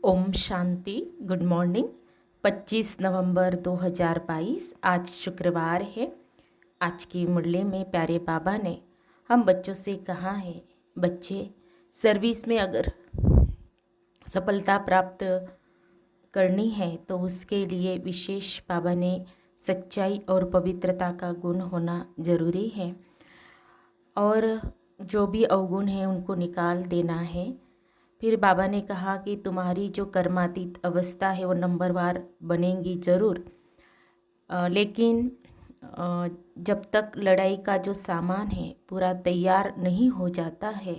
Om Shanti. Good morning. 25 नवंबर 2022 आज शुक्रवार है। आज की मुरली में प्यारे बाबा ने हम बच्चों से कहा है, बच्चे सर्विस में अगर सफलता प्राप्त करनी है तो उसके लिए विशेष बाबा ने सच्चाई और पवित्रता का गुण होना ज़रूरी है, और जो भी अवगुण है उनको निकाल देना है। फिर बाबा ने कहा कि तुम्हारी जो कर्मातीत अवस्था है वो नंबरवार बनेंगी ज़रूर, लेकिन जब तक लड़ाई का जो सामान है पूरा तैयार नहीं हो जाता है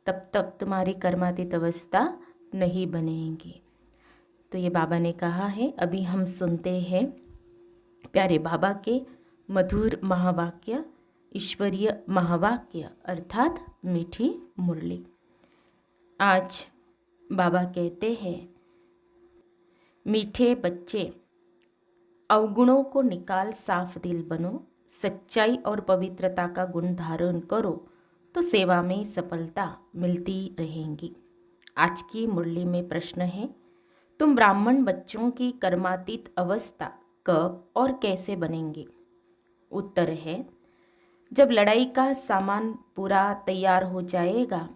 तब तक तुम्हारी कर्मातीत अवस्था नहीं बनेगी। तो ये बाबा ने कहा है। अभी हम सुनते हैं प्यारे बाबा के मधुर महावाक्य, ईश्वरीय महावाक्य अर्थात मीठी मुरली। आज बाबा कहते हैं, मीठे बच्चे अवगुणों को निकाल साफ दिल बनो, सच्चाई और पवित्रता का गुण धारण करो तो सेवा में सफलता मिलती रहेंगी। आज की मुरली में प्रश्न है, तुम ब्राह्मण बच्चों की कर्मातीत अवस्था कब और कैसे बनेंगे? उत्तर है, जब लड़ाई का सामान पूरा तैयार हो जाएगा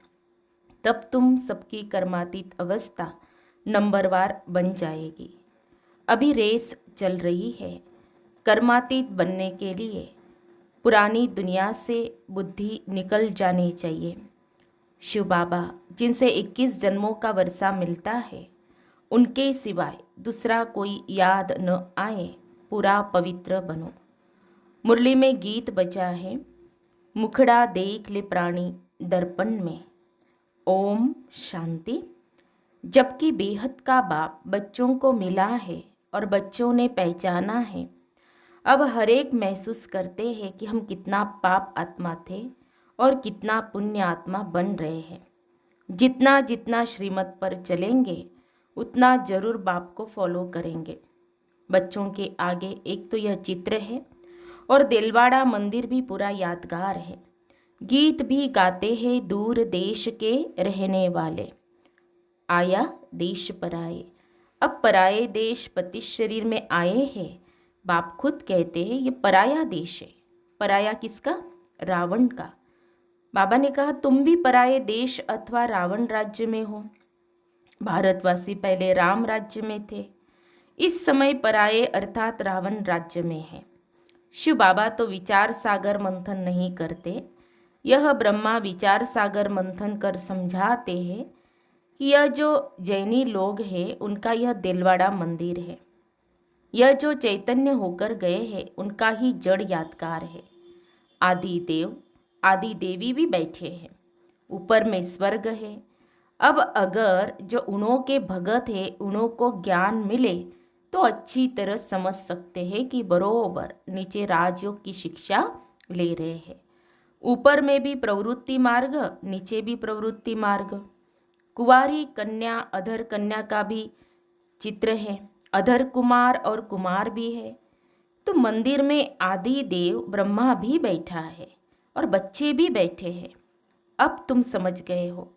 तब तुम सबकी कर्मातीत अवस्था नंबरवार बन जाएगी। अभी रेस चल रही है। कर्मातीत बनने के लिए पुरानी दुनिया से बुद्धि निकल जानी चाहिए। शिव बाबा जिनसे 21 जन्मों का वर्षा मिलता है, उनके सिवाय दूसरा कोई याद न आए, पूरा पवित्र बनो। मुरली में गीत बजा है, मुखड़ा देख ले प्राणी दर्पण में। ओम शांति। जबकि बेहद का बाप बच्चों को मिला है और बच्चों ने पहचाना है, अब हर एक महसूस करते हैं कि हम कितना पाप आत्मा थे और कितना पुण्य आत्मा बन रहे हैं। जितना जितना श्रीमत पर चलेंगे उतना जरूर बाप को फॉलो करेंगे। बच्चों के आगे एक तो यह चित्र है और दिलवाड़ा मंदिर भी पूरा यादगार है। गीत भी गाते हैं दूर देश के रहने वाले, आया देश पराए। अब पराए देश पति शरीर में आए हैं। बाप खुद कहते हैं ये पराया देश है। पराया किसका? रावण का। बाबा ने कहा तुम भी पराए देश अथवा रावण राज्य में हो। भारतवासी पहले राम राज्य में थे, इस समय पराए अर्थात रावण राज्य में है। शिव बाबा तो विचार सागर मंथन नहीं करते, यह ब्रह्मा विचार सागर मंथन कर समझाते हैं कि यह जो जैनी लोग हैं उनका यह दिलवाड़ा मंदिर है। यह जो चैतन्य होकर गए हैं उनका ही जड़ यादगार है। आदि देव आदि देवी भी बैठे हैं, ऊपर में स्वर्ग है। अब अगर जो उन्हों के भगत है उन्हों को ज्ञान मिले तो अच्छी तरह समझ सकते हैं कि बरोबर नीचे राजयोग की शिक्षा ले रहे हैं। ऊपर में भी प्रवृत्ति मार्ग, नीचे भी प्रवृत्ति मार्ग। कुंवारी कन्या अधर कन्या का भी चित्र है, अधर कुमार और कुमार भी है। तो मंदिर में आदि देव ब्रह्मा भी बैठा है और बच्चे भी बैठे हैं। अब तुम समझ गए हो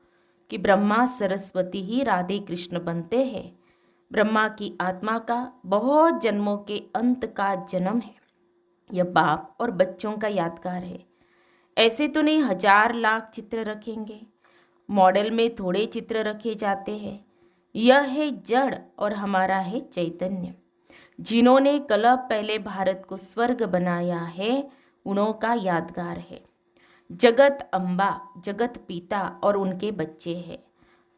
कि ब्रह्मा सरस्वती ही राधे कृष्ण बनते हैं। ब्रह्मा की आत्मा का बहुत जन्मों के अंत का जन्म है। यह बाप और बच्चों का यादगार है। ऐसे तो नहीं 1000 लाख चित्र रखेंगे, मॉडल में थोड़े चित्र रखे जाते हैं। यह है जड़ और हमारा है चैतन्य। जिन्होंने कल पहले भारत को स्वर्ग बनाया है उन्हों का यादगार है। जगत अम्बा, जगत पिता और उनके बच्चे हैं।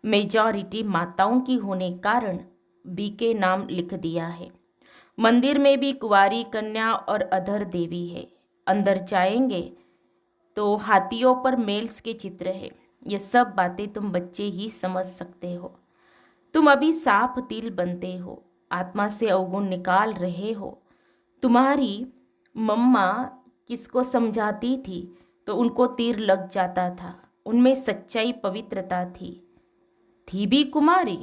मेजॉरिटी माताओं की होने कारण बी के नाम लिख दिया है। मंदिर में भी कुंवारी कन्या और अधर देवी है। अंदर जाएंगे तो हाथियों पर मेल्स के चित्र है। ये सब बातें तुम बच्चे ही समझ सकते हो। तुम अभी साफ दिल बनते हो, आत्मा से अवगुण निकाल रहे हो। तुम्हारी मम्मा किसको समझाती थी तो उनको तीर लग जाता था। उनमें सच्चाई पवित्रता थी भी कुमारी।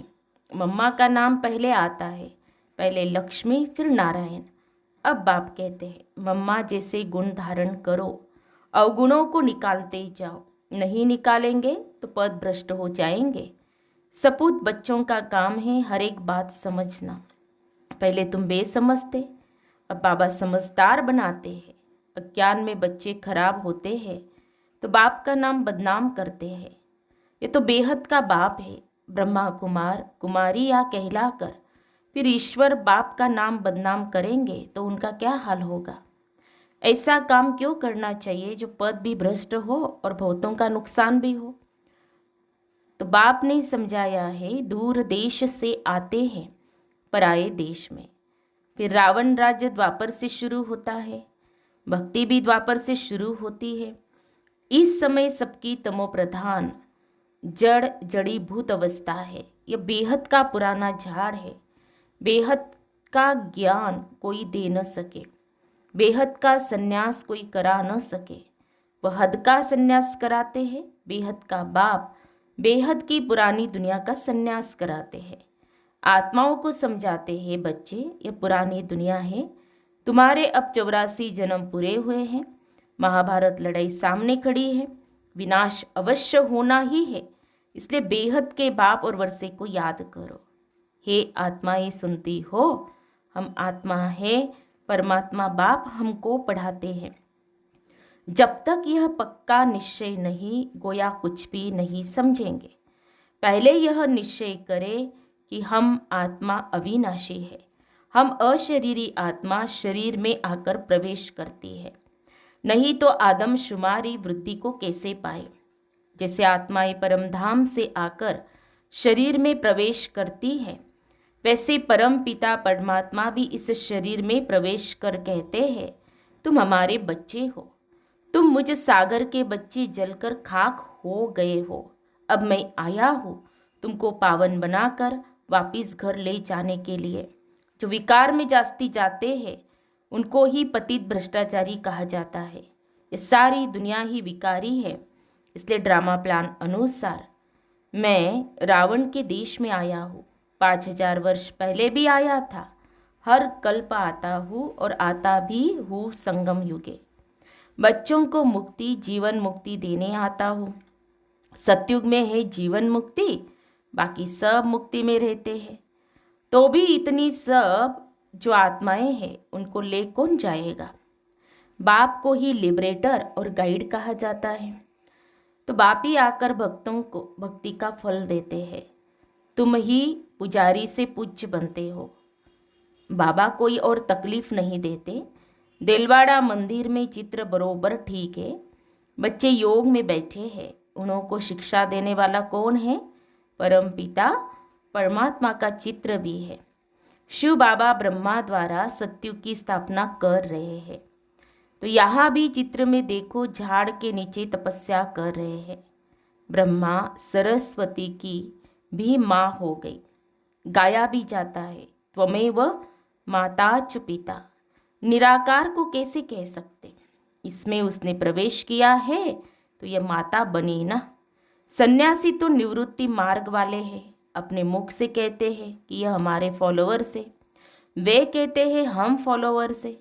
मम्मा का नाम पहले आता है, पहले लक्ष्मी फिर नारायण। अब बाप कहते हैं मम्मा जैसे गुण धारण करो, अवगुणों को निकालते जाओ। नहीं निकालेंगे तो पद भ्रष्ट हो जाएंगे। सपूत बच्चों का काम है हर एक बात समझना। पहले तुम बेसमझ थे, अब बाबा समझदार बनाते हैं। अज्ञान में बच्चे खराब होते हैं तो बाप का नाम बदनाम करते हैं। ये तो बेहद का बाप है। ब्रह्मा कुमार कुमारी या कहलाकर फिर ईश्वर बाप का नाम बदनाम करेंगे तो उनका क्या हाल होगा। ऐसा काम क्यों करना चाहिए जो पद भी भ्रष्ट हो और बहुतों का नुकसान भी हो। तो बाप ने समझाया है, दूर देश से आते हैं पराए देश में। फिर रावण राज्य द्वापर से शुरू होता है, भक्ति भी द्वापर से शुरू होती है। इस समय सबकी तमो प्रधान जड़ जड़ीभूत अवस्था है। यह बेहद का पुराना झाड़ है। बेहद का ज्ञान कोई दे न सके, बेहद का सन्यास कोई करा न सके। वह हद का सन्यास कराते हैं। बेहद का बाप बेहद की पुरानी दुनिया का सन्यास कराते हैं। आत्माओं को समझाते हैं, बच्चे यह पुरानी दुनिया है, तुम्हारे अब 84 जन्म पूरे हुए हैं। महाभारत लड़ाई सामने खड़ी है, विनाश अवश्य होना ही है। इसलिए बेहद के बाप और वर्षे को याद करो। हे आत्माएं सुनती हो, हम आत्मा है, परमात्मा बाप हमको पढ़ाते हैं। जब तक यह पक्का निश्चय नहीं, गोया कुछ भी नहीं समझेंगे। पहले यह निश्चय करें कि हम आत्मा अविनाशी है। हम अशरीरी आत्मा शरीर में आकर प्रवेश करती है, नहीं तो आदमशुमारी वृद्धि को कैसे पाए। जैसे आत्माएं परमधाम से आकर शरीर में प्रवेश करती है, वैसे परम पिता परमात्मा भी इस शरीर में प्रवेश कर कहते हैं, तुम हमारे बच्चे हो। तुम मुझ सागर के बच्चे जलकर खाक हो गए हो। अब मैं आया हूँ तुमको पावन बनाकर वापिस घर ले जाने के लिए। जो विकार में जास्ती जाते हैं उनको ही पतित भ्रष्टाचारी कहा जाता है। ये सारी दुनिया ही विकारी है। इसलिए ड्रामा प्लान अनुसार मैं रावण के देश में आया हूँ। 5000 वर्ष पहले भी आया था, हर कल्प आता हूँ और आता भी हूँ संगम युगे। बच्चों को मुक्ति जीवन मुक्ति देने आता हूँ। सतयुग में है जीवन मुक्ति, बाकी सब मुक्ति में रहते हैं। तो भी इतनी सब जो आत्माएं हैं उनको ले कौन जाएगा। बाप को ही लिबरेटर और गाइड कहा जाता है। तो बाप ही आकर भक्तों को भक्ति का फल देते हैं। तुम ही पुजारी से पूज्य बनते हो। बाबा कोई और तकलीफ नहीं देते। दिलवाड़ा मंदिर में चित्र बरोबर ठीक है। बच्चे योग में बैठे हैं, उनको शिक्षा देने वाला कौन है? परम पिता परमात्मा का चित्र भी है। शिव बाबा ब्रह्मा द्वारा सत्युग की स्थापना कर रहे हैं। तो यहाँ भी चित्र में देखो, झाड़ के नीचे तपस्या कर रहे हैं। ब्रह्मा सरस्वती की भी माँ हो गई। गाया भी जाता है, त्वमेव माता च पिता। निराकार को कैसे कह सकते? इसमें उसने प्रवेश किया है तो यह माता बनी ना। सन्यासी तो निवृत्ति मार्ग वाले हैं, अपने मुख से कहते हैं कि यह हमारे फॉलोअर्स है, वे कहते हैं हम फॉलोअर्स है।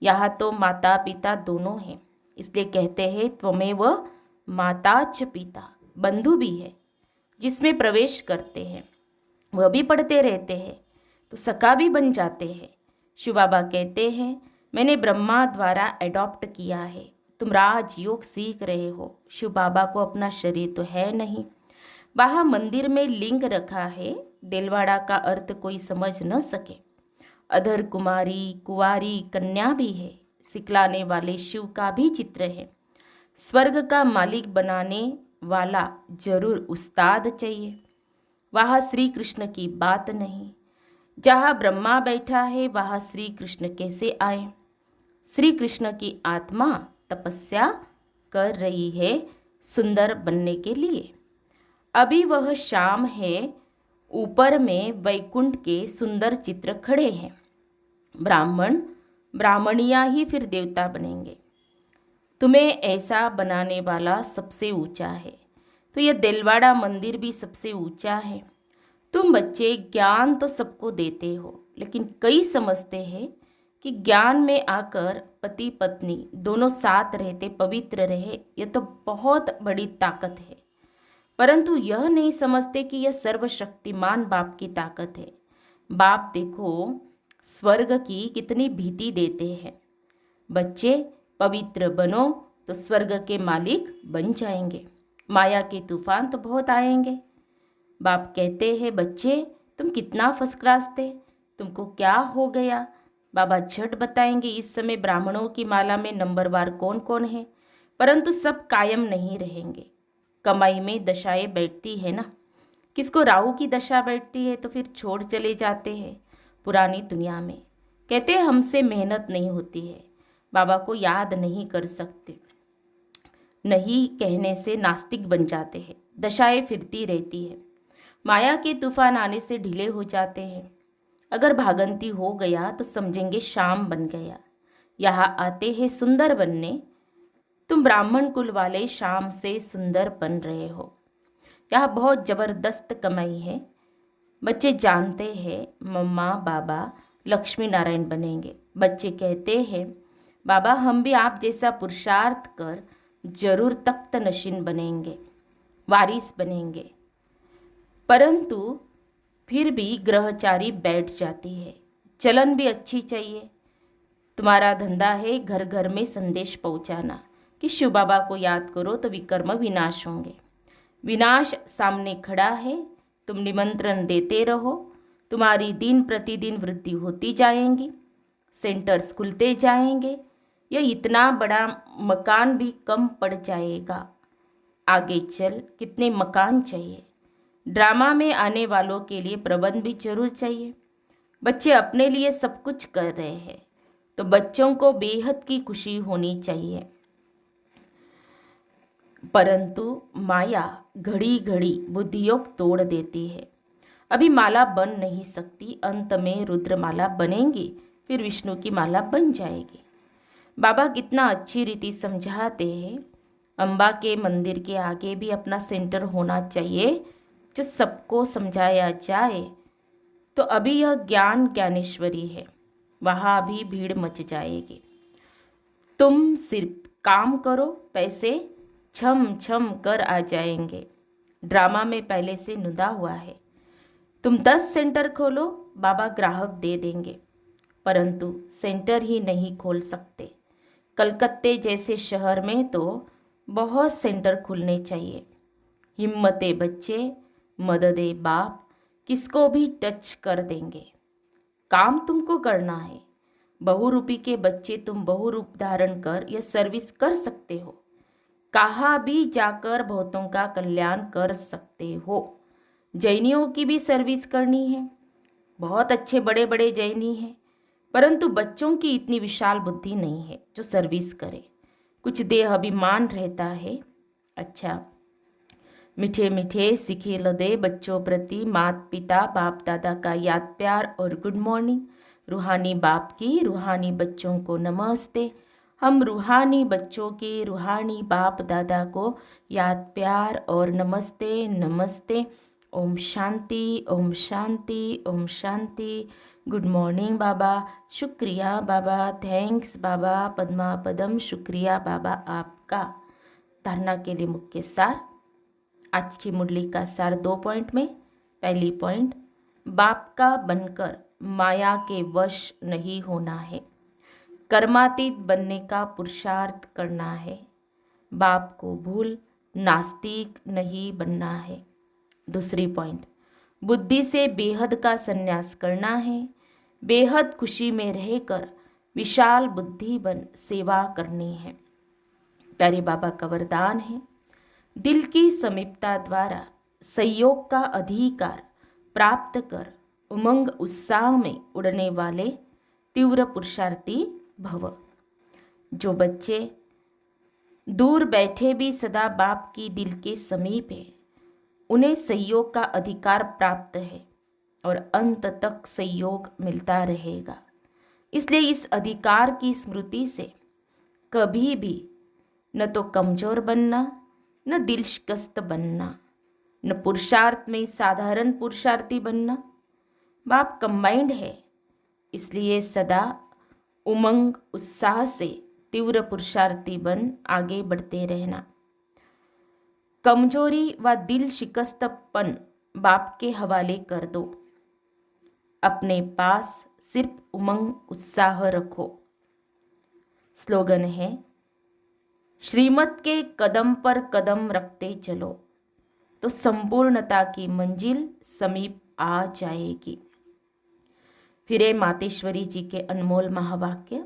यहाँ तो माता पिता दोनों हैं, इसलिए कहते हैं त्वमेव माता च पिता। बंधु भी है जिसमें प्रवेश करते हैं, वह भी पढ़ते रहते हैं तो सखा भी बन जाते हैं। शिव बाबा कहते हैं मैंने ब्रह्मा द्वारा एडॉप्ट किया है, तुम राजयोग सीख रहे हो। शिव बाबा को अपना शरीर तो है नहीं। वहाँ मंदिर में लिंग रखा है, दिलवाड़ा का अर्थ कोई समझ न सके। अधर कुमारी कुवारी कन्या भी है, सिखलाने वाले शिव का भी चित्र है। स्वर्ग का मालिक बनाने वाला जरूर उस्ताद चाहिए। वहाँ श्री कृष्ण की बात नहीं। जहाँ ब्रह्मा बैठा है वहाँ श्री कृष्ण कैसे आए? श्री कृष्ण की आत्मा तपस्या कर रही है सुंदर बनने के लिए। अभी वह शाम है, ऊपर में वैकुंठ के सुंदर चित्र खड़े हैं। ब्राह्मण ब्राह्मणियाँ ही फिर देवता बनेंगे। तुम्हें ऐसा बनाने वाला सबसे ऊंचा है, तो यह दिलवाड़ा मंदिर भी सबसे ऊंचा है। तुम बच्चे ज्ञान तो सबको देते हो, लेकिन कई समझते हैं कि ज्ञान में आकर पति पत्नी दोनों साथ रहते पवित्र रहे, यह तो बहुत बड़ी ताकत है। परंतु यह नहीं समझते कि यह सर्वशक्तिमान बाप की ताकत है। बाप देखो स्वर्ग की कितनी भीति देते हैं। बच्चे पवित्र बनो तो स्वर्ग के मालिक बन जाएंगे। माया के तूफान तो बहुत आएंगे। बाप कहते हैं बच्चे तुम कितना फर्स्ट क्लास थे, तुमको क्या हो गया। बाबा झट बताएंगे इस समय ब्राह्मणों की माला में नंबरवार कौन कौन है। परंतु सब कायम नहीं रहेंगे। कमाई में दशाएं बैठती है ना। किसको राहु की दशा बैठती है तो फिर छोड़ चले जाते हैं पुरानी दुनिया में। कहते हैं हमसे मेहनत नहीं होती है, बाबा को याद नहीं कर सकते। नहीं कहने से नास्तिक बन जाते हैं। दशाएं फिरती रहती है। माया के तूफान आने से ढीले हो जाते हैं। अगर भागंती हो गया तो समझेंगे शाम बन गया। यहाँ आते हैं सुंदर बनने। तुम ब्राह्मण कुल वाले शाम से सुंदर बन रहे हो। यहाँ बहुत ज़बरदस्त कमाई है। बच्चे जानते हैं मम्मा बाबा लक्ष्मी नारायण बनेंगे। बच्चे कहते हैं बाबा हम भी आप जैसा पुरुषार्थ कर जरूर तख्त नशीन बनेंगे, वारिस बनेंगे। परंतु फिर भी ग्रहचारी बैठ जाती है। चलन भी अच्छी चाहिए। तुम्हारा धंधा है घर घर में संदेश पहुंचाना कि शिव बाबा को याद करो तो विकर्म विनाश होंगे। विनाश सामने खड़ा है, तुम निमंत्रण देते रहो। तुम्हारी दिन प्रतिदिन वृद्धि होती जाएंगी। सेंटर्स खुलते जाएंगे। यह इतना बड़ा मकान भी कम पड़ जाएगा। आगे चल कितने मकान चाहिए। ड्रामा में आने वालों के लिए प्रबंध भी जरूर चाहिए। बच्चे अपने लिए सब कुछ कर रहे हैं तो बच्चों को बेहद की खुशी होनी चाहिए। परंतु माया घड़ी घड़ी बुद्धियोग तोड़ देती है। अभी माला बन नहीं सकती, अंत में रुद्र माला बनेंगी, फिर विष्णु की माला बन जाएगी। बाबा कितना अच्छी रीति समझाते हैं। अम्बा के मंदिर के आगे भी अपना सेंटर होना चाहिए जो सबको समझाया जाए। तो अभी यह ज्ञान ज्ञानेश्वरी है, वहाँ भी भीड़ मच जाएगी। तुम सिर्फ काम करो, पैसे छम छम कर आ जाएंगे। ड्रामा में पहले से नुदा हुआ है। तुम 10 सेंटर खोलो, बाबा ग्राहक दे देंगे। परंतु सेंटर ही नहीं खोल सकते। कलकत्ते जैसे शहर में तो बहुत सेंटर खुलने चाहिए। हिम्मते बच्चे मददे बाप किसको भी टच कर देंगे। काम तुमको करना है। बहुरूपी के बच्चे तुम बहुरूप धारण कर यह सर्विस कर सकते हो। कहाँ भी जाकर बहुतों का कल्याण कर सकते हो। जैनियों की भी सर्विस करनी है। बहुत अच्छे बड़े बड़े जैनी हैं, परंतु बच्चों की इतनी विशाल बुद्धि नहीं है जो सर्विस करे। कुछ देह अभिमान रहता है। अच्छा, मीठे मीठे सिखे लदे बच्चों प्रति माता पिता बाप दादा का याद प्यार और गुड मॉर्निंग। रूहानी बाप की रूहानी बच्चों को नमस्ते। हम रूहानी बच्चों के रूहानी बाप दादा को याद प्यार और नमस्ते नमस्ते। ओम शांति ओम शांति ओम शांति। गुड मॉर्निंग बाबा, शुक्रिया बाबा, थैंक्स बाबा, पद्मा पदम शुक्रिया बाबा आपका। धारणा के लिए मुख्य सार। आज की मुरली का सार 2 पॉइंट में। पहली पॉइंट, बाप का बनकर माया के वश नहीं होना है। कर्मातीत बनने का पुरुषार्थ करना है। बाप को भूल नास्तिक नहीं बनना है। दूसरी पॉइंट, बुद्धि से बेहद का संन्यास करना है। बेहद खुशी में रहकर विशाल बुद्धि बन सेवा करनी है। प्यारे बाबा का वरदान है, दिल की समीपता द्वारा सहयोग का अधिकार प्राप्त कर उमंग उत्साह में उड़ने वाले तीव्र पुरुषार्थी भव। जो बच्चे दूर बैठे भी सदा बाप की दिल के समीप है, उन्हें सहयोग का अधिकार प्राप्त है और अंत तक सहयोग मिलता रहेगा। इसलिए इस अधिकार की स्मृति से कभी भी न तो कमजोर बनना, न दिल शिकस्त बनना, न पुरुषार्थ में साधारण पुरुषार्थी बनना। बाप कंबाइंड है, इसलिए सदा उमंग उत्साह से तीव्र पुरुषार्थी बन आगे बढ़ते रहना। कमजोरी व दिल शिकस्तपन बाप के हवाले कर दो, अपने पास सिर्फ उमंग उत्साह रखो। स्लोगन है, श्रीमत के कदम पर कदम रखते चलो तो संपूर्णता की मंजिल समीप आ जाएगी। फिर मातेश्वरी जी के अनमोल महावाक्य,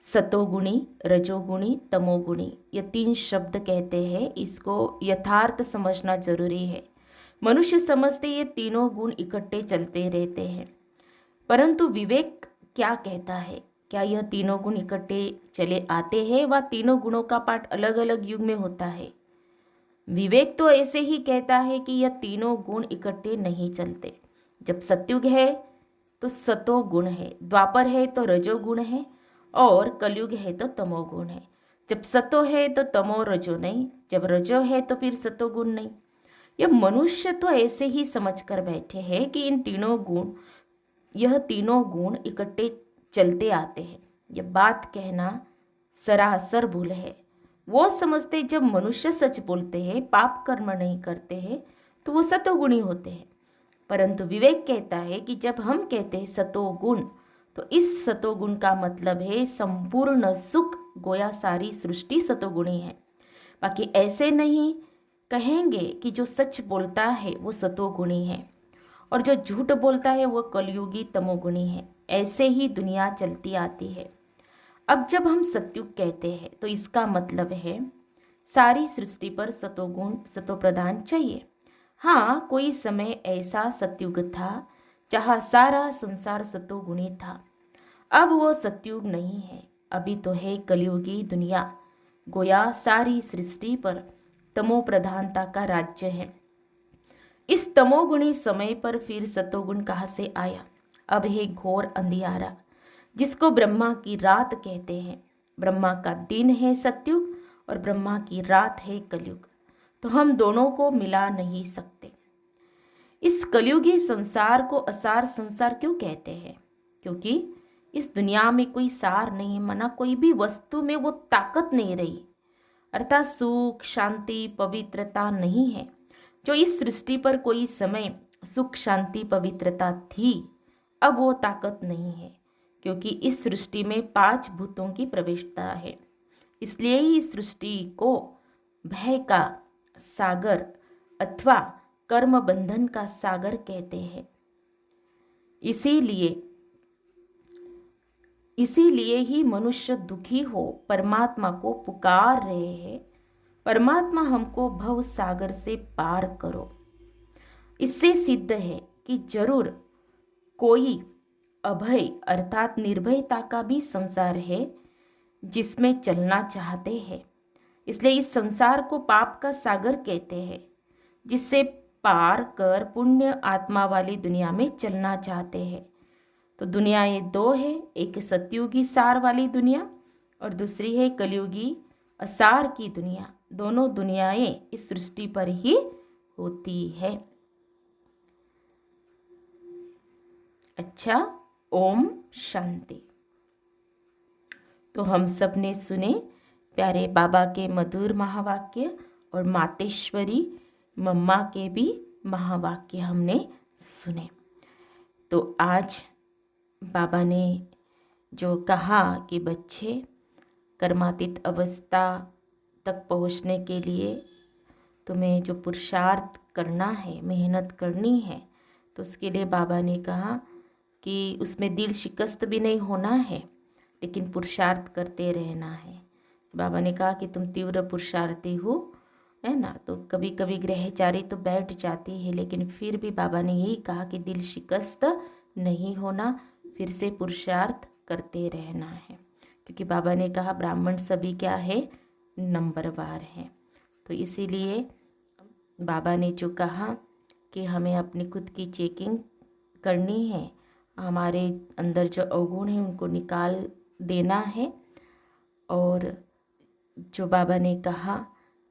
सतोगुणी, रजोगुणी, तमोगुणी, ये 3 शब्द कहते हैं। इसको यथार्थ समझना जरूरी है। मनुष्य समझते ये तीनों गुण इकट्ठे चलते रहते हैं, परंतु विवेक क्या कहता है? क्या यह तीनों गुण इकट्ठे चले आते हैं व तीनों गुणों का पाठ अलग अलग युग में होता है? विवेक तो ऐसे ही कहता है कि यह तीनों गुण इकट्ठे नहीं चलते। जब सतयुग है तो सतो गुण है, द्वापर है तो रजोगुण है, और कलयुग है तो तमोगुण है। जब सतो है तो तमो रजो नहीं, जब रजो है तो फिर सतो गुण नहीं। यह मनुष्य तो ऐसे ही समझ कर बैठे हैं कि यह तीनों गुण इकट्ठे चलते आते हैं। यह बात कहना सरासर भूल है। वो समझते जब मनुष्य सच बोलते हैं, पाप कर्म नहीं करते हैं, तो वो सतोगुणी होते हैं। परंतु विवेक कहता है कि जब हम कहते हैं सतोगुण, तो इस सतोगुण का मतलब है संपूर्ण सुख, गोया सारी सृष्टि सतोगुणी है। बाकी ऐसे नहीं कहेंगे कि जो सच बोलता है वो सतोगुणी है और जो झूठ बोलता है वो कलयुगी तमोगुणी है। ऐसे ही दुनिया चलती आती है। अब जब हम सतयुग कहते हैं तो इसका मतलब है सारी सृष्टि पर सतोगुण, सतोप्रधान चाहिए। हाँ, कोई समय ऐसा सतयुग था जहाँ सारा संसार सतोगुणी था। अब वो सतयुग नहीं है, अभी तो है कलयुगी दुनिया। गोया सारी सृष्टि पर तमो प्रधानता का राज्य है। इस तमोगुणी समय पर फिर सतोगुण कहाँ से आया? अब है घोर अंधियारा, जिसको ब्रह्मा की रात कहते हैं। ब्रह्मा का दिन है सतयुग और ब्रह्मा की रात है कलयुग, तो हम दोनों को मिला नहीं सकते। इस कलयुगी संसार को असार संसार क्यों कहते हैं? क्योंकि इस दुनिया में कोई सार नहीं, माना कोई भी वस्तु में वो ताकत नहीं रही, अर्थात सुख, शांति, पवित्रता नहीं है। जो इस सृष्टि पर कोई समय सुख, शांति, पवित्रता थी, अब वो ताकत नहीं है, क्योंकि इस सृष्टि में 5 भूतों की प्रवेशता है। इसलिए ही इस सृष्टि को भय का सागर अथवा कर्म बंधन का सागर कहते हैं। इसीलिए ही मनुष्य दुखी हो परमात्मा को पुकार रहे हैं, परमात्मा हमको भव सागर से पार करो। इससे सिद्ध है कि जरूर कोई अभय अर्थात निर्भयता का भी संसार है जिसमें चलना चाहते हैं। इसलिए इस संसार को पाप का सागर कहते हैं, जिससे पार कर पुण्य आत्मा वाली दुनिया में चलना चाहते हैं। तो दुनिया ये 2 है, एक सतयुगी सार वाली दुनिया और दूसरी है कलयुगी असार की दुनिया। दोनों दुनियाएं इस सृष्टि पर ही होती है। अच्छा, ओम शांति। तो हम सब ने सुने प्यारे बाबा के मधुर महावाक्य और मातेश्वरी मम्मा के भी महावाक्य हमने सुने। तो आज बाबा ने जो कहा कि बच्चे कर्मातीत अवस्था तक पहुंचने के लिए तुम्हें जो पुरुषार्थ करना है, मेहनत करनी है, तो उसके लिए बाबा ने कहा कि उसमें दिल शिकस्त भी नहीं होना है, लेकिन पुरुषार्थ करते रहना है। तो बाबा ने कहा कि तुम तीव्र पुरुषार्थी हो, है ना, तो कभी कभी ग्रहचारी तो बैठ जाती है, लेकिन फिर भी बाबा ने यही कहा कि दिल शिकस्त नहीं होना, फिर से पुरुषार्थ करते रहना है। क्योंकि बाबा ने कहा ब्राह्मण सभी क्या है, नंबरवार हैं। तो इसीलिए बाबा ने जो कहा कि हमें अपनी खुद की चेकिंग करनी है, हमारे अंदर जो अवगुण हैं उनको निकाल देना है, और जो बाबा ने कहा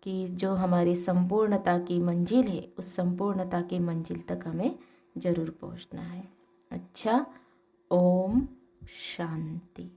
कि जो हमारी संपूर्णता की मंजिल है, उस संपूर्णता की मंजिल तक हमें ज़रूर पहुंचना है। अच्छा, ओम शांति।